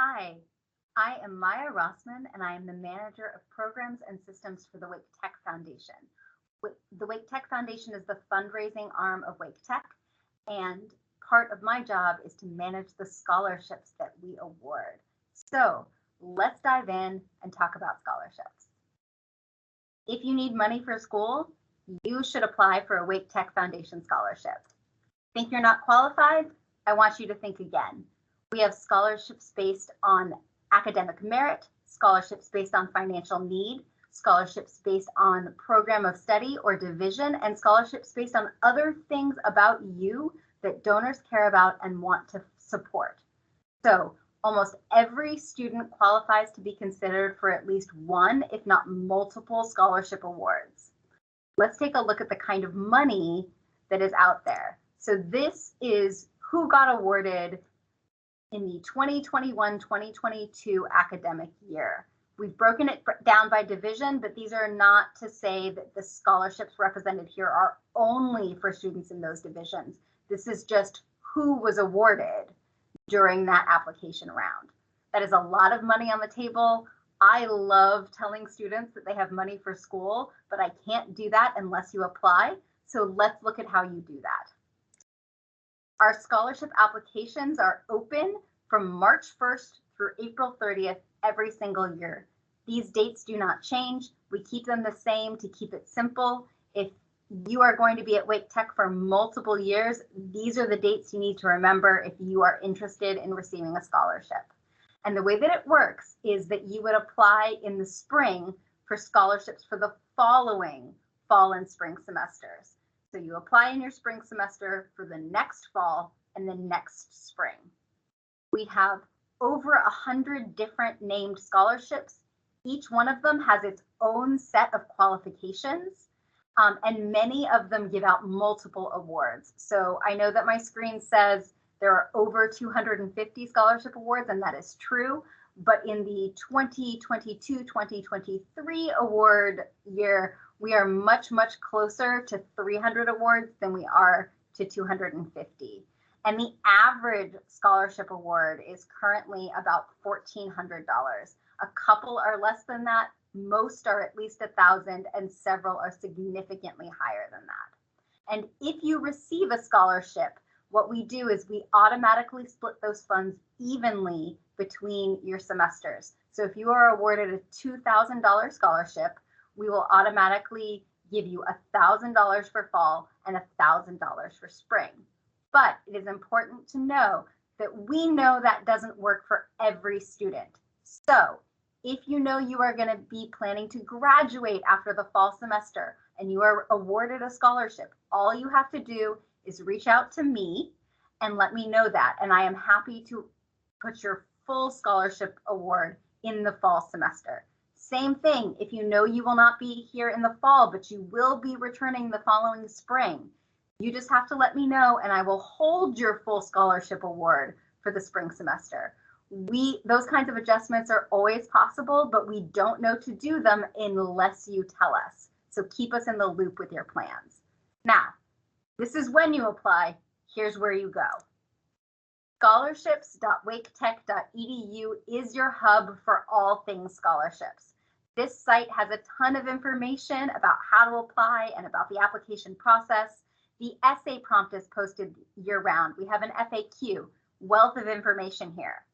Hi, I am Maya Rossman, and I am the Manager of Programs and Systems for the Wake Tech Foundation. The Wake Tech Foundation is the fundraising arm of Wake Tech, and part of my job is to manage the scholarships that we award. So let's dive in and talk about scholarships. If you need money for school, you should apply for a Wake Tech Foundation scholarship. Think you're not qualified? I want you to think again. We have scholarships based on academic merit, scholarships based on financial need, scholarships based on program of study or division, and scholarships based on other things about you that donors care about and want to support. So almost every student qualifies to be considered for at least one, if not multiple, scholarship awards. Let's take a look at the kind of money that is out there. So this is who got awarded in the 2021-2022 academic year. We've broken it down by division, but these are not to say that the scholarships represented here are only for students in those divisions. This is just who was awarded during that application round. That is a lot of money on the table. I love telling students that they have money for school, but I can't do that unless you apply. So let's look at how you do that. Our scholarship applications are open from March 1st through April 30th every single year. These dates do not change. We keep them the same to keep it simple. If you are going to be at Wake Tech for multiple years, these are the dates you need to remember if you are interested in receiving a scholarship. And the way that it works is that you would apply in the spring for scholarships for the following fall and spring semesters. So you apply in your spring semester for the next fall and the next spring. We have over 100 different named scholarships. Each one of them has its own set of qualifications, and many of them give out multiple awards. So I know that my screen says there are over 250 scholarship awards, and that is true. But in the 2022-2023 award year, we are much, much closer to 300 awards than we are to 250. And the average scholarship award is currently about $1,400. A couple are less than that, most are at least $1,000, and several are significantly higher than that. And if you receive a scholarship, what we do is we automatically split those funds evenly between your semesters. So if you are awarded a $2,000 scholarship, we will automatically give you $1,000 for fall and $1,000 for spring. But it is important to know that we know that doesn't work for every student. So if you know you are going to be planning to graduate after the fall semester and you are awarded a scholarship, all you have to do is reach out to me and let me know that. And I am happy to put your full scholarship award in the fall semester. Same thing, if you know you will not be here in the fall, but you will be returning the following spring, you just have to let me know and I will hold your full scholarship award for the spring semester. Those kinds of adjustments are always possible, but we don't know to do them unless you tell us. So keep us in the loop with your plans. Now, this is when you apply. Here's where you go. Scholarships.waketech.edu is your hub for all things scholarships. This site has a ton of information about how to apply and about the application process. The essay prompt is posted year-round. We have an FAQ, wealth of information here.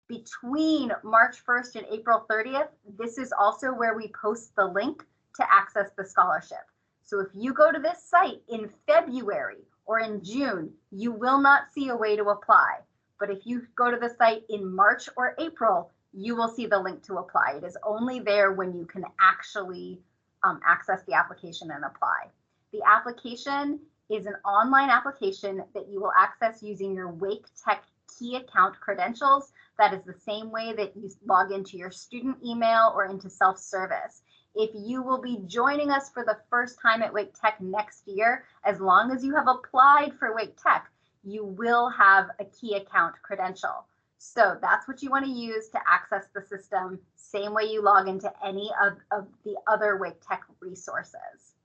Between March 1st and April 30th, this is also where we post the link to access the scholarship. So if you go to this site in February or in June, you will not see a way to apply. But if you go to the site in March or April, you will see the link to apply. It is only there when you can actually access the application and apply. The application is an online application that you will access using your Wake Tech key account credentials. That is the same way that you log into your student email or into self-service. If you will be joining us for the first time at Wake Tech next year, as long as you have applied for Wake Tech, you will have a key account credential. So that's what you want to use to access the system, same way you log into any of the other Wake Tech resources.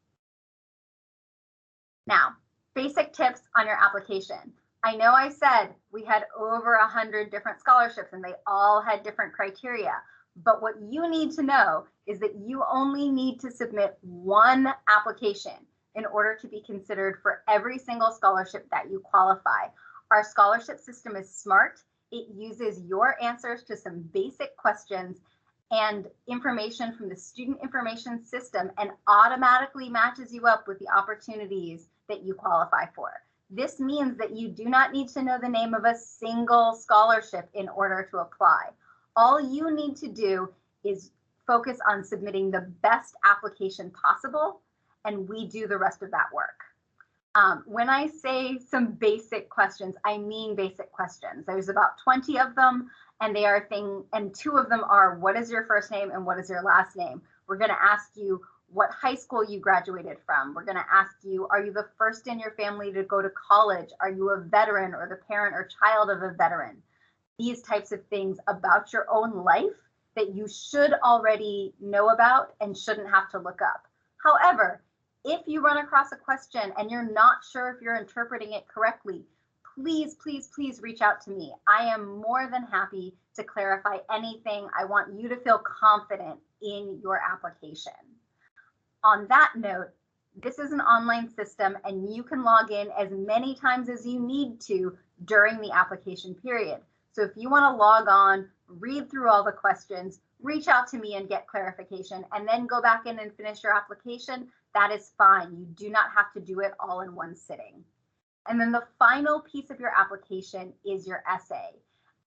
Now, basic tips on your application. I know I said we had over 100 different scholarships and they all had different criteria, but what you need to know is that you only need to submit one application in order to be considered for every single scholarship that you qualify. Our scholarship system is smart. It uses your answers to some basic questions and information from the student information system and automatically matches you up with the opportunities that you qualify for. This means that you do not need to know the name of a single scholarship in order to apply. All you need to do is focus on submitting the best application possible, and we do the rest of that work. When I say some basic questions, I mean basic questions. There's about 20 of them, and they are and 2 of them are, what is your first name and what is your last name? We're going to ask you what high school you graduated from. We're going to ask you, are you the first in your family to go to college? Are you a veteran or the parent or child of a veteran? These types of things about your own life that you should already know about and shouldn't have to look up. However, if you run across a question and you're not sure if you're interpreting it correctly, please, please, please reach out to me. I am more than happy to clarify anything. I want you to feel confident in your application. On that note, this is an online system and you can log in as many times as you need to during the application period. So if you want to log on, read through all the questions, reach out to me and get clarification, and then go back in and finish your application, that is fine. You do not have to do it all in one sitting. And then the final piece of your application is your essay.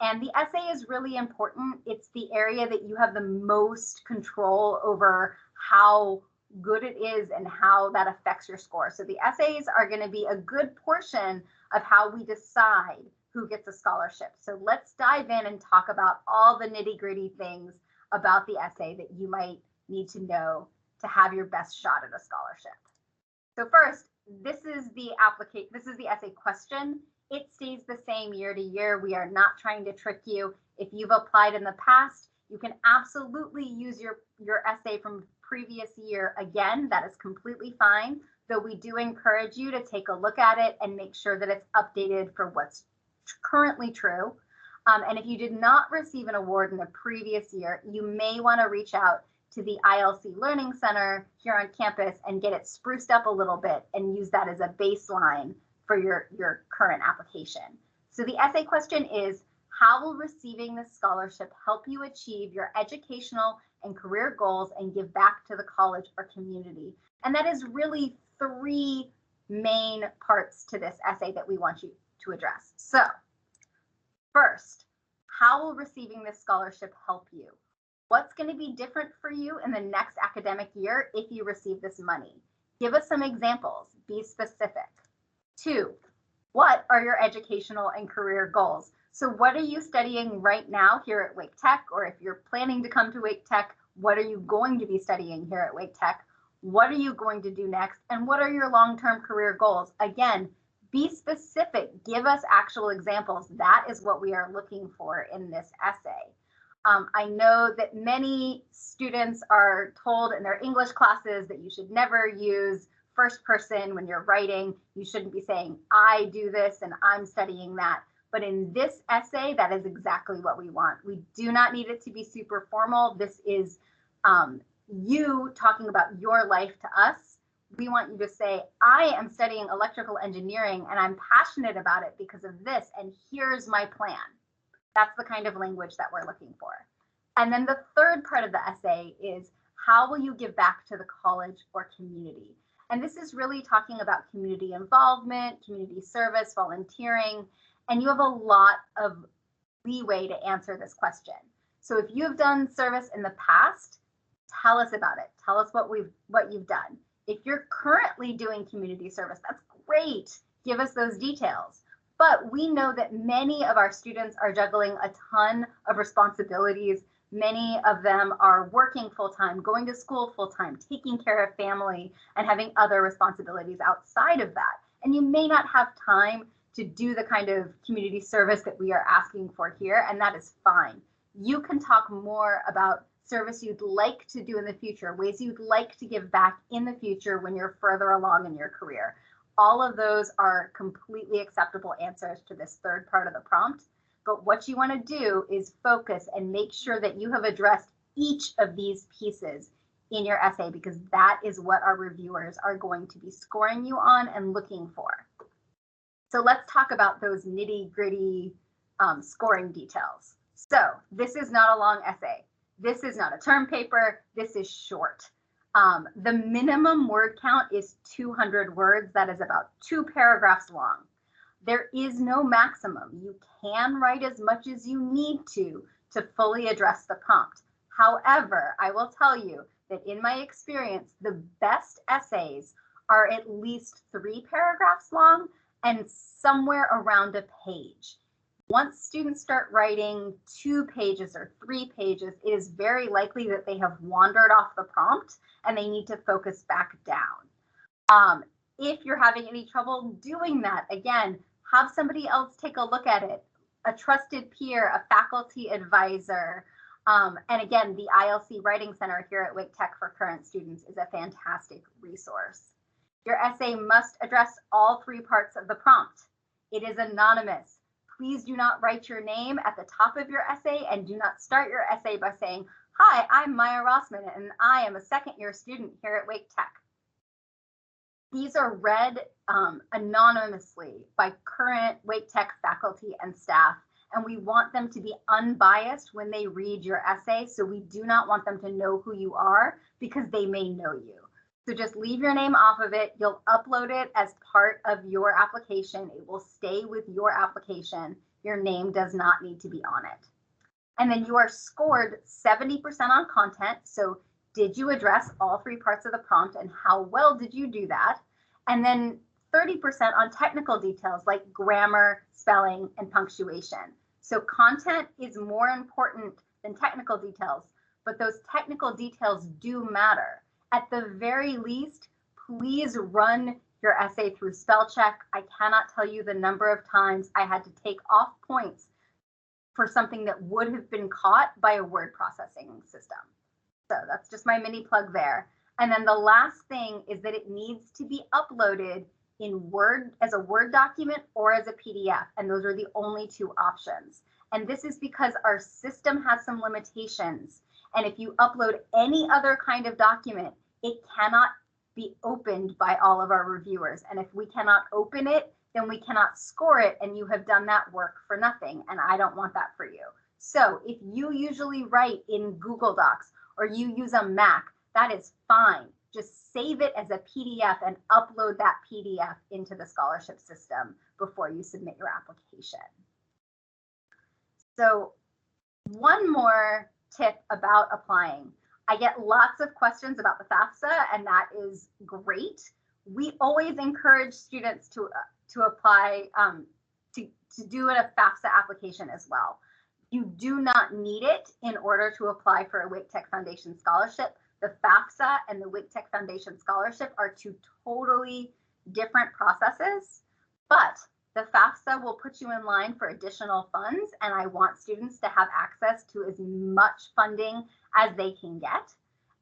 And the essay is really important. It's the area that you have the most control over how good it is and how that affects your score. So the essays are going to be a good portion of how we decide who gets a scholarship. So let's dive in and talk about all the nitty-gritty things about the essay that you might need to know to have your best shot at a scholarship. So first, this is the essay question. It stays the same year to year. We are not trying to trick you. If you've applied in the past, you can absolutely use your essay from previous year again. That is completely fine, though we do encourage you to take a look at it and make sure that it's updated for what's currently true. And if you did not receive an award in the previous year, you may want to reach out to the ILC Learning Center here on campus and get it spruced up a little bit and use that as a baseline for your current application. So the essay question is, how will receiving this scholarship help you achieve your educational and career goals and give back to the college or community? And that is really 3 main parts to this essay that we want you to address. So first, how will receiving this scholarship help you? What's going to be different for you in the next academic year if you receive this money? Give us some examples. Be specific. 2, what are your educational and career goals? So what are you studying right now here at Wake Tech? Or if you're planning to come to Wake Tech, what are you going to be studying here at Wake Tech? What are you going to do next? And what are your long-term career goals? Again, be specific. Give us actual examples. That is what we are looking for in this essay. I know that many students are told in their English classes that you should never use first person when you're writing. You shouldn't be saying, I do this and I'm studying that. But in this essay, that is exactly what we want. We do not need it to be super formal. This is you talking about your life to us. We want you to say, I am studying electrical engineering and I'm passionate about it because of this, and here's my plan. That's the kind of language that we're looking for. And then the third part of the essay is, how will you give back to the college or community? And this is really talking about community involvement, community service, volunteering, and you have a lot of leeway to answer this question. So if you have done service in the past, tell us about it. Tell us what you've done. If you're currently doing community service, that's great. Give us those details. But we know that many of our students are juggling a ton of responsibilities. Many of them are working full-time, going to school full-time, taking care of family, and having other responsibilities outside of that. And you may not have time to do the kind of community service that we are asking for here, and that is fine. You can talk more about service you'd like to do in the future, ways you'd like to give back in the future when you're further along in your career. All of those are completely acceptable answers to this third part of the prompt. But what you want to do is focus and make sure that you have addressed each of these pieces in your essay, because that is what our reviewers are going to be scoring you on and looking for. So let's talk about those nitty-gritty scoring details. So this is not a long essay. This is not a term paper. This is short. The minimum word count is 200 words. That is about 2 paragraphs long. There is no maximum. You can write as much as you need to fully address the prompt. However, I will tell you that in my experience, the best essays are at least 3 paragraphs long and somewhere around a page. Once students start writing 2 pages or 3 pages, it is very likely that they have wandered off the prompt and they need to focus back down. If you're having any trouble doing that, again, have somebody else take a look at it, a trusted peer, a faculty advisor. And again, the ILC Writing Center here at Wake Tech for current students is a fantastic resource. Your essay must address all 3 parts of the prompt. It is anonymous. Please do not write your name at the top of your essay, and do not start your essay by saying, "Hi, I'm Maya Rossman, and I am a second-year student here at Wake Tech." These are read anonymously by current Wake Tech faculty and staff, and we want them to be unbiased when they read your essay, so we do not want them to know who you are because they may know you. So just leave your name off of it. You'll upload it as part of your application. It will stay with your application. Your name does not need to be on it. And then you are scored 70% on content. So did you address all 3 parts of the prompt, and how well did you do that? And then 30% on technical details like grammar, spelling, and punctuation. So content is more important than technical details, but those technical details do matter. At the very least, please run your essay through spell check. I cannot tell you the number of times I had to take off points for something that would have been caught by a word processing system. So that's just my mini plug there. And then the last thing is that it needs to be uploaded in Word, as a Word document or as a PDF. And those are the only 2 options. And this is because our system has some limitations. And if you upload any other kind of document, it cannot be opened by all of our reviewers. And if we cannot open it, then we cannot score it, and you have done that work for nothing. And I don't want that for you. So if you usually write in Google Docs or you use a Mac, that is fine. Just save it as a PDF and upload that PDF into the scholarship system before you submit your application. So one more tip about applying. I get lots of questions about the FAFSA, and that is great. We always encourage students to apply, to do a FAFSA application as well. You do not need it in order to apply for a Wake Tech Foundation scholarship. The FAFSA and the Wake Tech Foundation scholarship are 2 totally different processes, but the FAFSA will put you in line for additional funds, and I want students to have access to as much funding as they can get.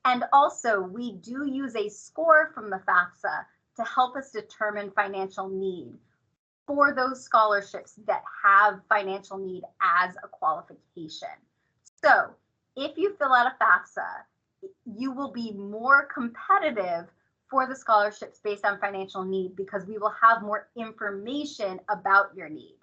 And also, we do use a score from the FAFSA to help us determine financial need for those scholarships that have financial need as a qualification. So if you fill out a FAFSA, you will be more competitive for the scholarships based on financial need because we will have more information about your need.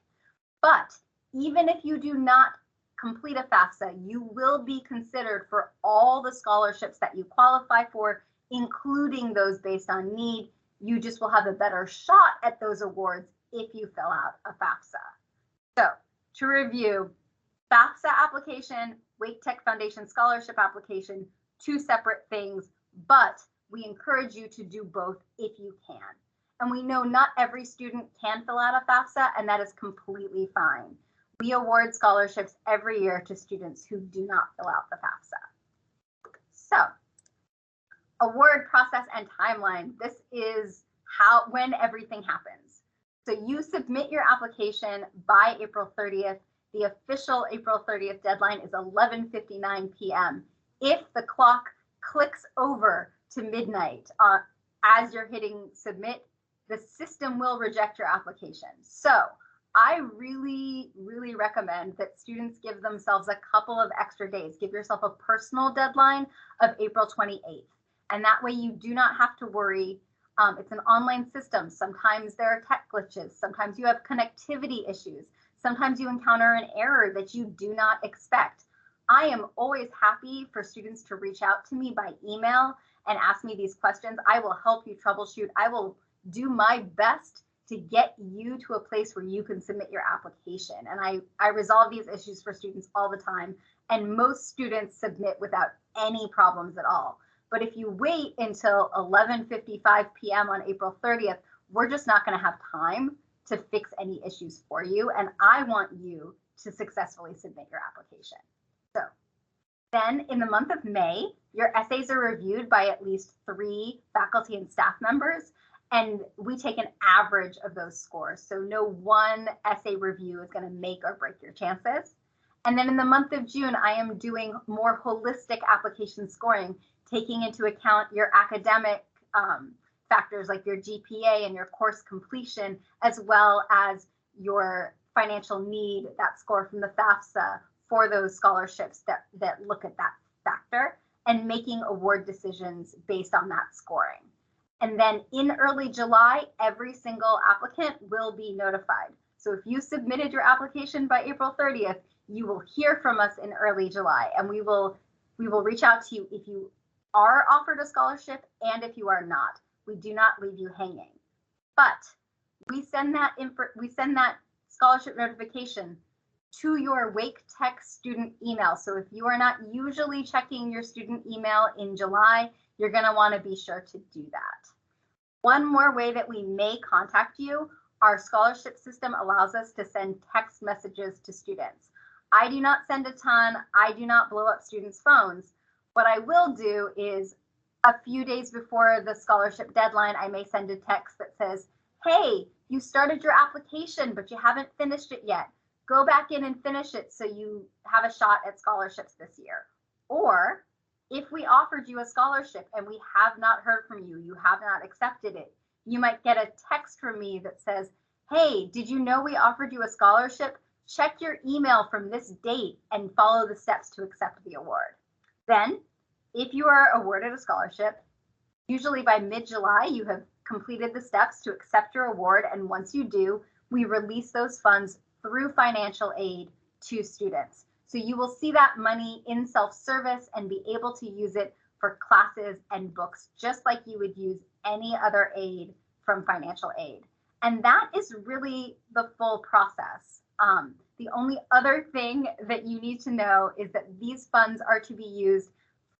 But even if you do not complete a FAFSA, you will be considered for all the scholarships that you qualify for, including those based on need. You just will have a better shot at those awards if you fill out a FAFSA. So to review, FAFSA application, Wake Tech Foundation scholarship application, 2 separate things, but we encourage you to do both if you can. And we know not every student can fill out a FAFSA, and that is completely fine. We award scholarships every year to students who do not fill out the FAFSA. So, award process and timeline. This is when everything happens. So you submit your application by April 30th. The official April 30th deadline is 11:59 p.m. If the clock clicks over to midnight as you're hitting submit, the system will reject your application. So I really, really recommend that students give themselves a couple of extra days. Give yourself a personal deadline of April 28th. And that way you do not have to worry. It's an online system. Sometimes there are tech glitches. Sometimes you have connectivity issues. Sometimes you encounter an error that you do not expect. I am always happy for students to reach out to me by email and ask me these questions. I will help you troubleshoot. I will do my best to get you to a place where you can submit your application. And I resolve these issues for students all the time. And most students submit without any problems at all. But if you wait until 11:55 p.m. on April 30th, we're just not going to have time to fix any issues for you. And I want you to successfully submit your application. So then in the month of May, your essays are reviewed by at least 3 faculty and staff members. And we take an average of those scores. So no one essay review is going to make or break your chances. And then in the month of June, I am doing more holistic application scoring, taking into account your academic factors like your GPA and your course completion, as well as your financial need, that score from the FAFSA for those scholarships that look at that factor, and making award decisions based on that scoring. And then in early July, every single applicant will be notified. So if you submitted your application by April 30th, you will hear from us in early July, and we will reach out to you if you are offered a scholarship and if you are not. We do not leave you hanging. But we send that scholarship notification to your Wake Tech student email. So if you are not usually checking your student email in July, you're going to want to be sure to do that. One more way that we may contact you, our scholarship system allows us to send text messages to students. I do not send a ton. I do not blow up students' phones. What I will do is a few days before the scholarship deadline, I may send a text that says, hey, you started your application, but you haven't finished it yet. Go back in and finish it so you have a shot at scholarships this year. Or if we offered you a scholarship and we have not heard from you, you have not accepted it, you might get a text from me that says, hey, did you know we offered you a scholarship? Check your email from this date and follow the steps to accept the award. Then, if you are awarded a scholarship, usually by mid-July, you have completed the steps to accept your award. And once you do, we release those funds through financial aid to students. So you will see that money in self-service and be able to use it for classes and books, just like you would use any other aid from financial aid. And that is really the full process. The only other thing that you need to know is that these funds are to be used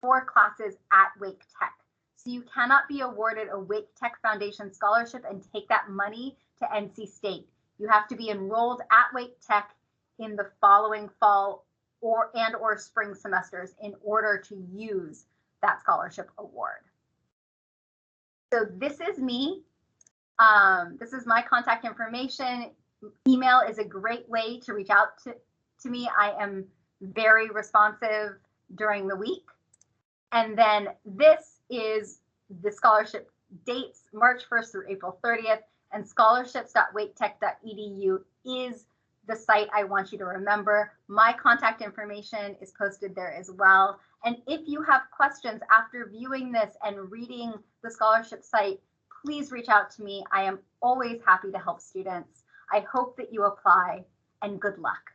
for classes at Wake Tech. So you cannot be awarded a Wake Tech Foundation scholarship and take that money to NC State. You have to be enrolled at Wake Tech in the following fall or spring semesters in order to use that scholarship award. So this is me. This is my contact information. Email is a great way to reach out to me. I am very responsive during the week. And then this is the scholarship dates, March 1st through April 30th, and scholarships.waketech.edu is the site I want you to remember. My contact information is posted there as well. And if you have questions after viewing this and reading the scholarship site, please reach out to me. I am always happy to help students. I hope that you apply, and good luck.